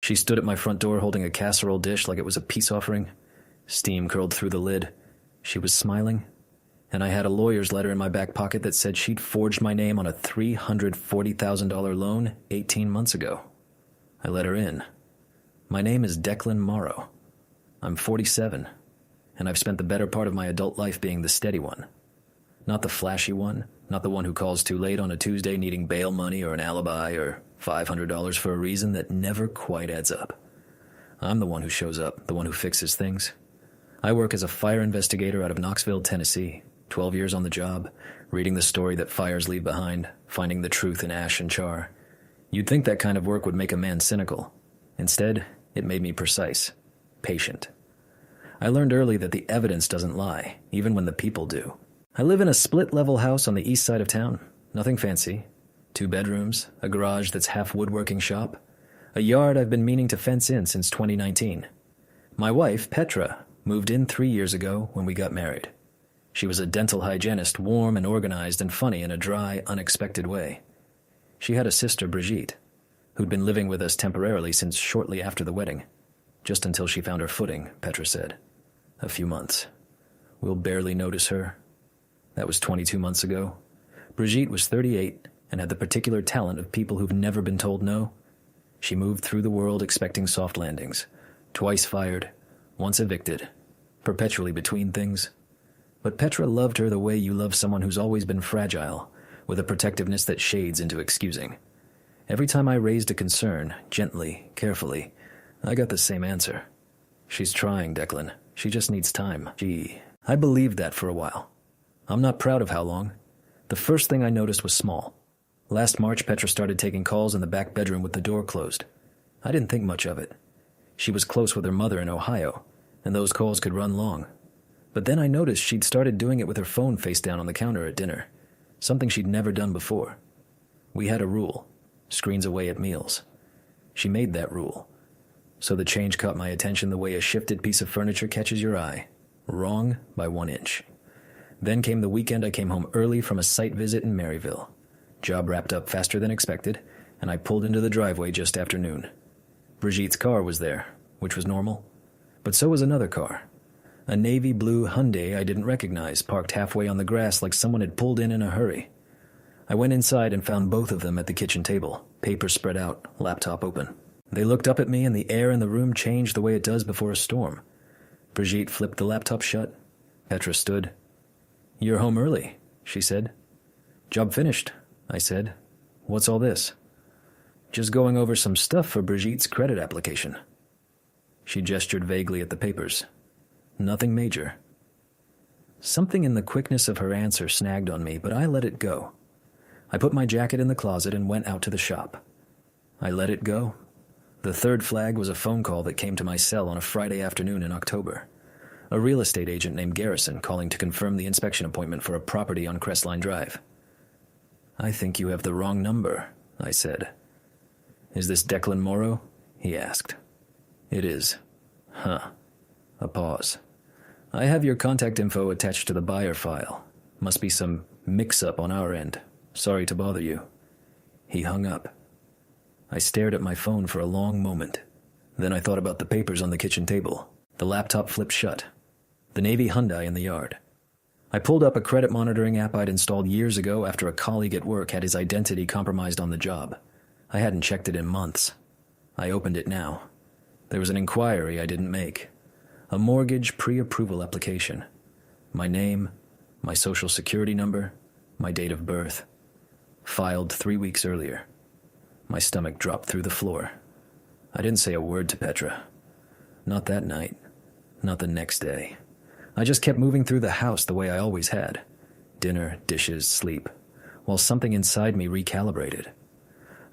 She stood at my front door holding a casserole dish like it was a peace offering. Steam curled through the lid. She was smiling, and I had a lawyer's letter in my back pocket that said she'd forged my name on a $340,000 loan 18 months ago. I let her in. My name is Declan Morrow. I'm 47, and I've spent the better part of my adult life being the steady one. Not the flashy one, not the one who calls too late on a Tuesday needing bail money or an alibi or $500 for a reason that never quite adds up. I'm the one who shows up, the one who fixes things. I work as a fire investigator out of Knoxville, Tennessee, 12 years on the job, reading the story that fires leave behind, finding the truth in ash and char. You'd think that kind of work would make a man cynical. Instead, it made me precise, patient. I learned early that the evidence doesn't lie, even when the people do. I live in a split-level house on the east side of town. Nothing fancy. 2 bedrooms, a garage that's half woodworking shop, a yard I've been meaning to fence in since 2019. My wife, Petra, moved in 3 years ago when we got married. She was a dental hygienist, warm and organized and funny in a dry, unexpected way. She had a sister, Brigitte, who'd been living with us temporarily since shortly after the wedding. Just until she found her footing, Petra said. A few months. We'll barely notice her. That was 22 months ago. Brigitte was 38 and had the particular talent of people who've never been told no. She moved through the world expecting soft landings. Twice fired, once evicted, perpetually between things. But Petra loved her the way you love someone who's always been fragile, with a protectiveness that shades into excusing. Every time I raised a concern, gently, carefully, I got the same answer. She's trying, Declan. She just needs time. I believed that for a while. I'm not proud of how long. The first thing I noticed was small. Last March, Petra started taking calls in the back bedroom with the door closed. I didn't think much of it. She was close with her mother in Ohio, and those calls could run long. But then I noticed she'd started doing it with her phone face down on the counter at dinner, something she'd never done before. We had a rule, screens away at meals. She made that rule. So the change caught my attention the way a shifted piece of furniture catches your eye, wrong by 1 inch. Then came the weekend I came home early from a site visit in Maryville. Job wrapped up faster than expected, and I pulled into the driveway just after noon. Brigitte's car was there, which was normal. But so was another car. A navy blue Hyundai I didn't recognize, parked halfway on the grass like someone had pulled in a hurry. I went inside and found both of them at the kitchen table, papers spread out, laptop open. They looked up at me and the air in the room changed the way it does before a storm. Brigitte flipped the laptop shut. Petra stood. "You're home early," she said. "Job finished," I said. "What's all this?" "Just going over some stuff for Brigitte's credit application." She gestured vaguely at the papers. "Nothing major." Something in the quickness of her answer snagged on me, but I let it go. I put my jacket in the closet and went out to the shop. I let it go. The third flag was a phone call that came to my cell on a Friday afternoon in October. A real estate agent named Garrison calling to confirm the inspection appointment for a property on Crestline Drive. "I think you have the wrong number," I said. "Is this Declan Morrow?" he asked. "It is." "Huh." A pause. "I have your contact info attached to the buyer file. Must be some mix-up on our end. Sorry to bother you." He hung up. I stared at my phone for a long moment. Then I thought about the papers on the kitchen table. The laptop flipped shut. The navy Hyundai in the yard. I pulled up a credit monitoring app I'd installed years ago after a colleague at work had his identity compromised on the job. I hadn't checked it in months. I opened it now. There was an inquiry I didn't make. A mortgage pre-approval application. My name, my social security number, my date of birth. Filed 3 weeks earlier. My stomach dropped through the floor. I didn't say a word to Petra. Not that night. Not the next day. I just kept moving through the house the way I always had. Dinner, dishes, sleep. While something inside me recalibrated.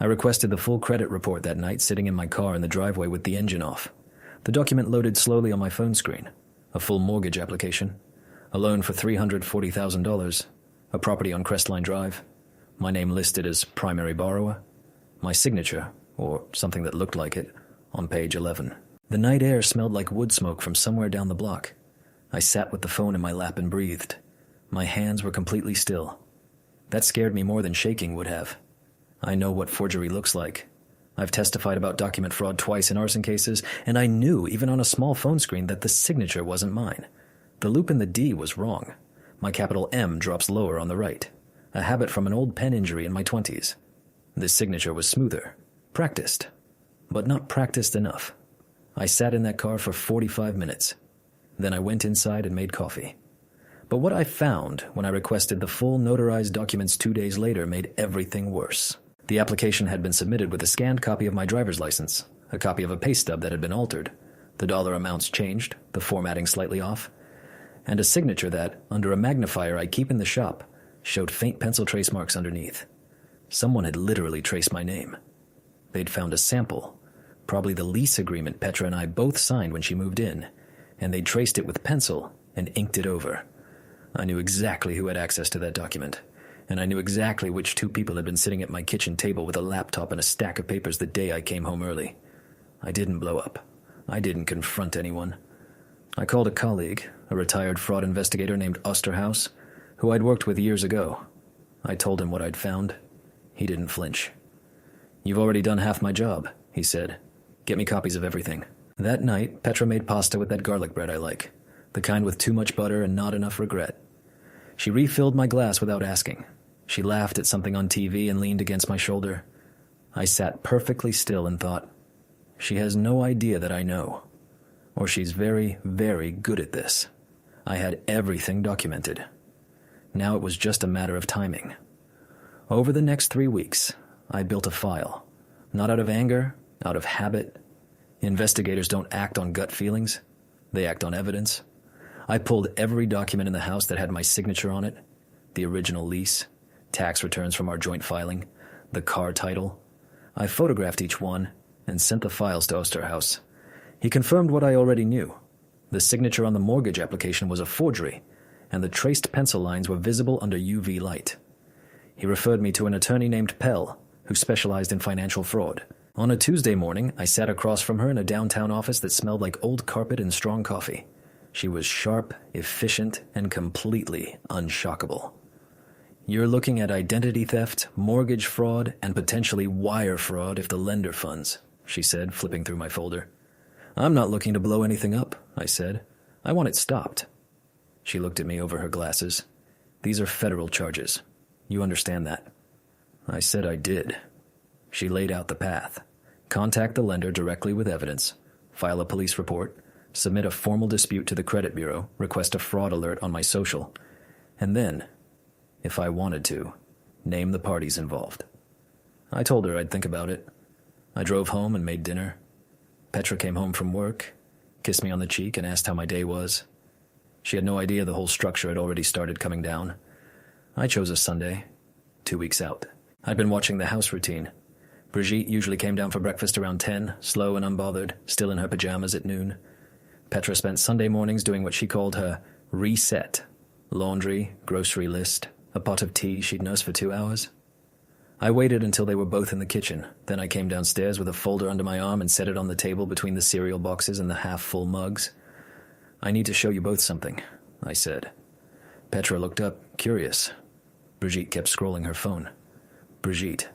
I requested the full credit report that night, sitting in my car in the driveway with the engine off. The document loaded slowly on my phone screen. A full mortgage application. A loan for $340,000. A property on Crestline Drive. My name listed as primary borrower. My signature, or something that looked like it, on page 11. The night air smelled like wood smoke from somewhere down the block. I sat with the phone in my lap and breathed. My hands were completely still. That scared me more than shaking would have. I know what forgery looks like. I've testified about document fraud twice in arson cases, and I knew, even on a small phone screen, that the signature wasn't mine. The loop in the D was wrong. My capital M drops lower on the right, a habit from an old pen injury in my 20s. This signature was smoother, practiced, but not practiced enough. I sat in that car for 45 minutes. Then I went inside and made coffee. But what I found when I requested the full notarized documents 2 days later made everything worse. The application had been submitted with a scanned copy of my driver's license, a copy of a pay stub that had been altered, the dollar amounts changed, the formatting slightly off, and a signature that, under a magnifier I keep in the shop, showed faint pencil trace marks underneath. Someone had literally traced my name. They'd found a sample, probably the lease agreement Petra and I both signed when she moved in, and they'd traced it with pencil and inked it over. I knew exactly who had access to that document, and I knew exactly which two people had been sitting at my kitchen table with a laptop and a stack of papers the day I came home early. I didn't blow up. I didn't confront anyone. I called a colleague, a retired fraud investigator named Osterhaus, who I'd worked with years ago. I told him what I'd found. He didn't flinch. "You've already done half my job," he said. "Get me copies of everything." That night, Petra made pasta with that garlic bread I like, the kind with too much butter and not enough regret. She refilled my glass without asking. She laughed at something on TV and leaned against my shoulder. I sat perfectly still and thought, she has no idea that I know. Or she's very, very good at this. I had everything documented. Now it was just a matter of timing. Over the next 3 weeks, I built a file. Not out of anger, out of habit. Investigators don't act on gut feelings. They act on evidence. I pulled every document in the house that had my signature on it. The original lease, tax returns from our joint filing, the car title. I photographed each one and sent the files to Osterhaus. He confirmed what I already knew. The signature on the mortgage application was a forgery, and the traced pencil lines were visible under UV light. He referred me to an attorney named Pell, who specialized in financial fraud. On a Tuesday morning, I sat across from her in a downtown office that smelled like old carpet and strong coffee. She was sharp, efficient, and completely unshockable. "You're looking at identity theft, mortgage fraud, and potentially wire fraud if the lender funds," she said, flipping through my folder. "I'm not looking to blow anything up," I said. "I want it stopped." She looked at me over her glasses. "These are federal charges. You understand that?" I said I did. She laid out the path. Contact the lender directly with evidence, file a police report, submit a formal dispute to the credit bureau, request a fraud alert on my social, and then, if I wanted to, name the parties involved. I told her I'd think about it. I drove home and made dinner. Petra came home from work, kissed me on the cheek, and asked how my day was. She had no idea the whole structure had already started coming down. I chose a Sunday, 2 weeks out. I'd been watching the house routine. Brigitte usually came down for breakfast around 10, slow and unbothered, still in her pajamas at noon. Petra spent Sunday mornings doing what she called her reset. Laundry, grocery list, a pot of tea she'd nurse for 2 hours. I waited until they were both in the kitchen. Then I came downstairs with a folder under my arm and set it on the table between the cereal boxes and the half-full mugs. "I need to show you both something," I said. Petra looked up, curious. Brigitte kept scrolling her phone. "Brigitte,"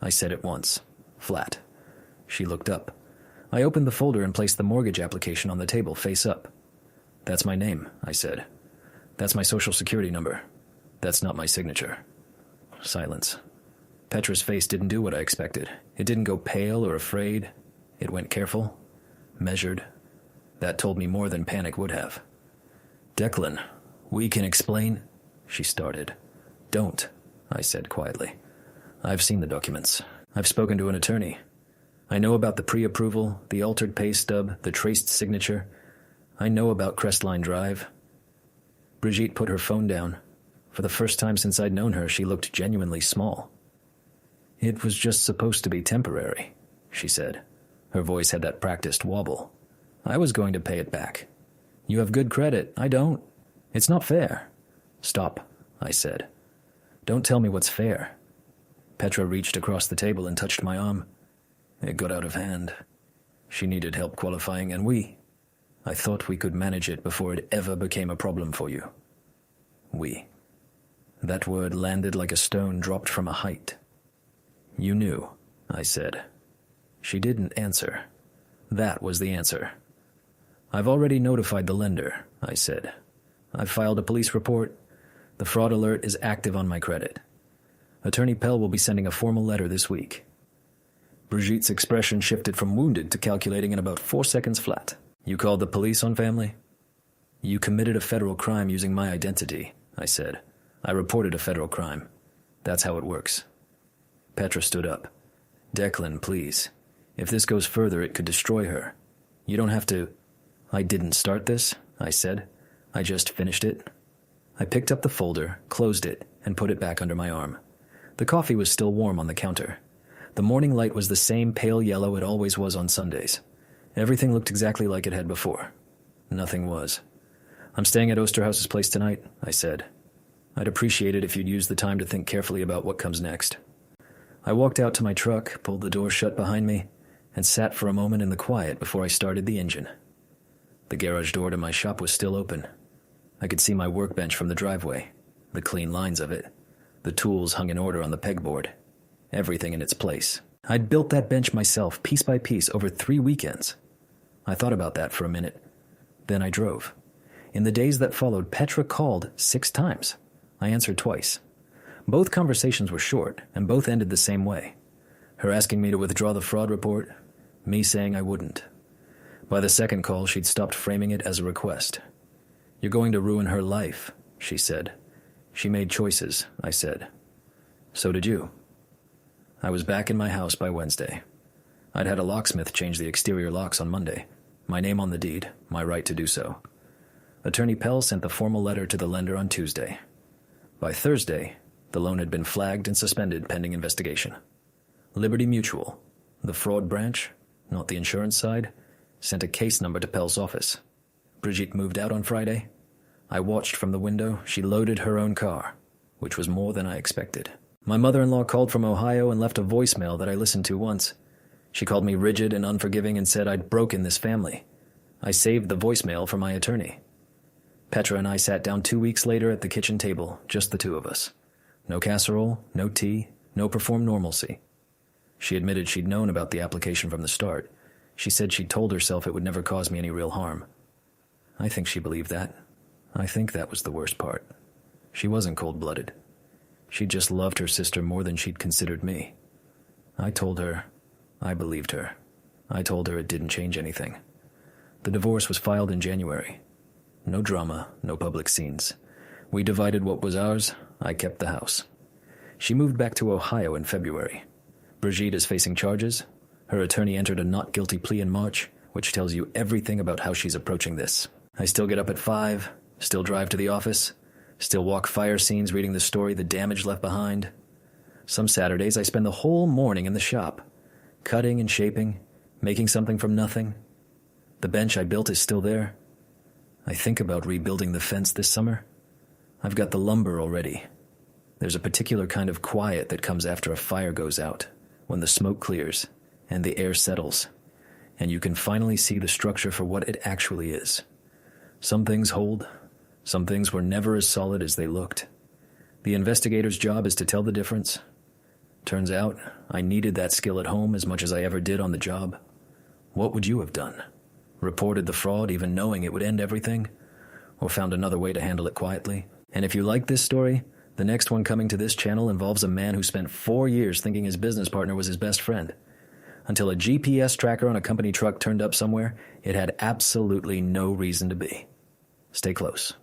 I said it once, flat. She looked up. I opened the folder and placed the mortgage application on the table, face up. "That's my name," I said. "That's my social security number. That's not my signature." Silence. Petra's face didn't do what I expected. It didn't go pale or afraid. It went careful, measured. That told me more than panic would have. "Declan, we can explain," she started. "Don't," I said quietly. "I've seen the documents. I've spoken to an attorney. I know about the pre-approval, the altered pay stub, the traced signature. I know about Crestline Drive." Brigitte put her phone down. For the first time since I'd known her, she looked genuinely small. "It was just supposed to be temporary," she said. Her voice had that practiced wobble. "I was going to pay it back. You have good credit. I don't. It's not fair." "Stop," I said. "Don't tell me what's fair." Petra reached across the table and touched my arm. It got out of hand. She needed help qualifying, and I thought we could manage it before it ever became a problem for you. We. That word landed like a stone dropped from a height. "You knew," I said. She didn't answer. That was the answer. "I've already notified the lender," I said. "I've filed a police report. The fraud alert is active on my credit. Attorney Pell will be sending a formal letter this week." Brigitte's expression shifted from wounded to calculating in about 4 seconds flat. "You called the police on family?" "You committed a federal crime using my identity," I said. "I reported a federal crime. That's how it works." Petra stood up. "Declan, please. If this goes further, it could destroy her. You don't have to—" "I didn't start this," I said. "I just finished it." I picked up the folder, closed it, and put it back under my arm. The coffee was still warm on the counter. The morning light was the same pale yellow it always was on Sundays. Everything looked exactly like it had before. Nothing was. "I'm staying at Osterhaus's place tonight," I said. "I'd appreciate it if you'd use the time to think carefully about what comes next." I walked out to my truck, pulled the door shut behind me, and sat for a moment in the quiet before I started the engine. The garage door to my shop was still open. I could see my workbench from the driveway, the clean lines of it. The tools hung in order on the pegboard. Everything in its place. I'd built that bench myself, piece by piece, over 3 weekends. I thought about that for a minute. Then I drove. In the days that followed, Petra called 6 times. I answered twice. Both conversations were short, and both ended the same way. Her asking me to withdraw the fraud report, me saying I wouldn't. By the second call, she'd stopped framing it as a request. "You're going to ruin her life," she said. "She made choices," I said. "So did you." I was back in my house by Wednesday. I'd had a locksmith change the exterior locks on Monday. My name on the deed, my right to do so. Attorney Pell sent the formal letter to the lender on Tuesday. By Thursday, the loan had been flagged and suspended pending investigation. Liberty Mutual, the fraud branch, not the insurance side, sent a case number to Pell's office. Brigitte moved out on Friday. I watched from the window. She loaded her own car, which was more than I expected. My mother-in-law called from Ohio and left a voicemail that I listened to once. She called me rigid and unforgiving and said I'd broken this family. I saved the voicemail for my attorney. Petra and I sat down 2 weeks later at the kitchen table, just the two of us. No casserole, no tea, no performed normalcy. She admitted she'd known about the application from the start. She said she'd told herself it would never cause me any real harm. I think she believed that. I think that was the worst part. She wasn't cold-blooded. She just loved her sister more than she'd considered me. I told her I believed her. I told her it didn't change anything. The divorce was filed in January. No drama, no public scenes. We divided what was ours. I kept the house. She moved back to Ohio in February. Brigitte is facing charges. Her attorney entered a not guilty plea in March, which tells you everything about how she's approaching this. I still get up at 5, still drive to the office, still walk fire scenes reading the story The Damage Left Behind. Some Saturdays I spend the whole morning in the shop, cutting and shaping, making something from nothing. The bench I built is still there. I think about rebuilding the fence this summer. I've got the lumber already. There's a particular kind of quiet that comes after a fire goes out, when the smoke clears and the air settles, and you can finally see the structure for what it actually is. Some things hold. Some things were never as solid as they looked. The investigator's job is to tell the difference. Turns out, I needed that skill at home as much as I ever did on the job. What would you have done? Reported the fraud even knowing it would end everything? Or found another way to handle it quietly? And if you like this story, the next one coming to this channel involves a man who spent 4 years thinking his business partner was his best friend. Until a GPS tracker on a company truck turned up somewhere, it had absolutely no reason to be. Stay close.